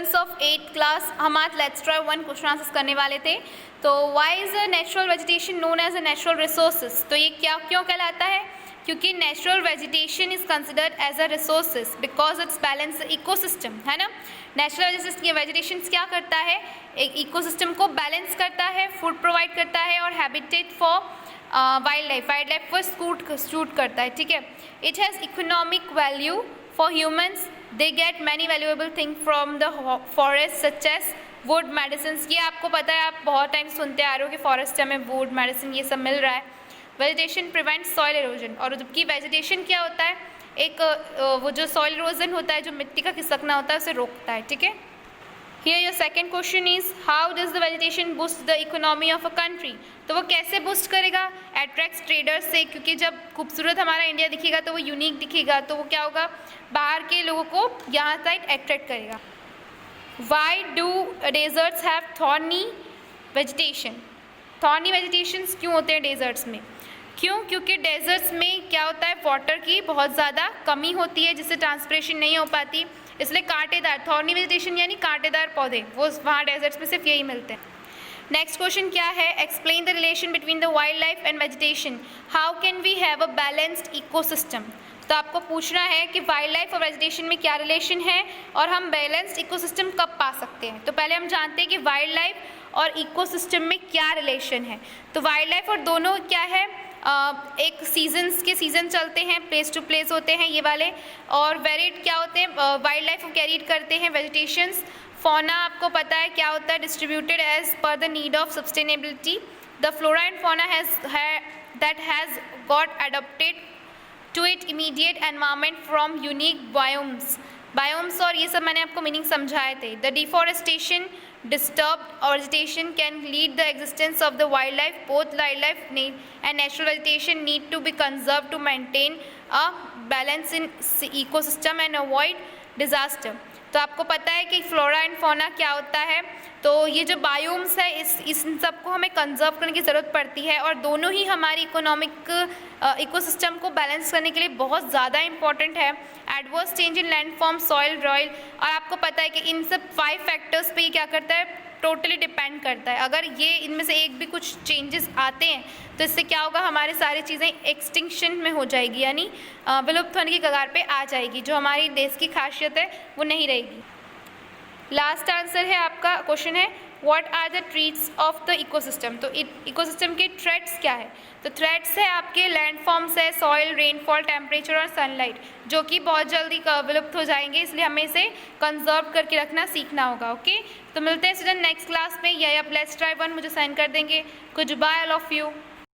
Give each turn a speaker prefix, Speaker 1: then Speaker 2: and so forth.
Speaker 1: Students of 8th class, हम आज let's try 1 question answers करने वाले थे। तो why is a natural vegetation known as a natural resources? तो ये क्या क्यों कहलाता है? क्योंकि natural vegetation is considered as a resources because it's balance ecosystem, है ना। नेचुरल वेजिटेशन क्या करता है? एक इकोसिस्टम को बैलेंस करता है, फूड प्रोवाइड करता है और हैबिटेट फॉर वाइल्ड लाइफ को सूट करता है, ठीक है। It has economic value for humans, they get many valuable thing from the forest such as wood medicine. ये आपको पता है, आप बहुत टाइम सुनते आ रहे हो कि फॉरेस्ट से हमें वुड मेडिसिन ये सब मिल रहा है। वेजिटेशन प्रिवेंट सॉइल इरोजन, और जबकि वेजिटेशन क्या होता है, एक वो जो सॉइल इरोजन होता है, जो मिट्टी का खिसकना होता है, उसे रोकता है, ठीक है। Here your second question is how does the vegetation boost the economy of a country? तो वो कैसे बूस्ट करेगा? अट्रैक्ट्स ट्रेडर्स से, क्योंकि जब खूबसूरत हमारा इंडिया दिखेगा तो वो यूनिक दिखेगा, तो वो क्या होगा, बाहर के लोगों को यहाँ साइड अट्रैक्ट करेगा। Why do deserts have thorny vegetation? Thorny vegetations क्यों होते हैं डेजर्ट्स में? क्योंकि डेजर्ट्स में क्या होता है, वाटर की बहुत ज़्यादा कमी होती है, जिससे ट्रांसपिरेशन नहीं हो पाती, इसलिए कांटेदार, थॉर्नी वेजिटेशन यानी कांटेदार पौधे, वो वहाँ डेजर्ट्स में सिर्फ यही मिलते हैं। नेक्स्ट क्वेश्चन क्या है? Explain the relation between the wild life and vegetation, how can we have a balanced ecosystem? तो आपको पूछना है कि वाइल्ड लाइफ और वेजिटेशन में क्या रिलेशन है और हम बैलेंस्ड इकोसिस्टम कब पा सकते हैं। तो पहले हम जानते हैं कि वाइल्ड लाइफ और इकोसिस्टम में क्या रिलेशन है। तो वाइल्ड लाइफ और दोनों क्या है, एक सीजन चलते हैं, प्लेस टू प्लेस होते हैं ये वाले, और वेरिड क्या होते हैं, वाइल्ड लाइफ को कैरीड करते हैं वेजिटेशंस। फौना आपको पता है क्या होता है, distributed as per the need of sustainability. The flora and fauna has got adopted to it immediate environment from unique biomes और ये सब मैंने आपको मीनिंग समझाए थे। The deforestation disturbed vegetation can lead the existence of the wildlife. Both wildlife and natural vegetation need to be conserved to maintain a balance in ecosystem and avoid disaster. तो आपको पता है कि फ्लोरा एंड फौना क्या होता है, तो ये जो बायोम्स है इस सबको हमें कंजर्व करने की ज़रूरत पड़ती है, और दोनों ही हमारी इकोनॉमिक इकोसिस्टम को बैलेंस करने के लिए बहुत ज़्यादा इंपॉर्टेंट है। Adverse change in landform, soil, royal, और आपको पता है कि इन सब 5 फैक्टर्स पे ये क्या करता है, टोटली डिपेंड करता है। अगर ये इनमें से एक भी कुछ चेंजेस आते हैं तो इससे क्या होगा, हमारे सारी चीज़ें एक्सटिंक्शन में हो जाएगी, यानी विलुप्त होने की कगार पे आ जाएगी, जो हमारी देश की खासियत है वो नहीं रहेगी। लास्ट आंसर है आपका क्वेश्चन है what are the traits of the ecosystem. तो इकोसिस्टम के थ्रेट्स क्या है? तो थ्रेट्स है आपके लैंडफॉर्म्स है, सॉइल, रेनफॉल, टेम्परेचर और सनलाइट, जो कि बहुत जल्दी विलुप्त हो जाएंगे, इसलिए हमें इसे कंजर्व करके रखना सीखना होगा। ओके, तो मिलते हैं स्टूडेंट नेक्स्ट क्लास में, या आप लेट्स ट्राई 1 मुझे सेंड कर देंगे। Good bye all of you.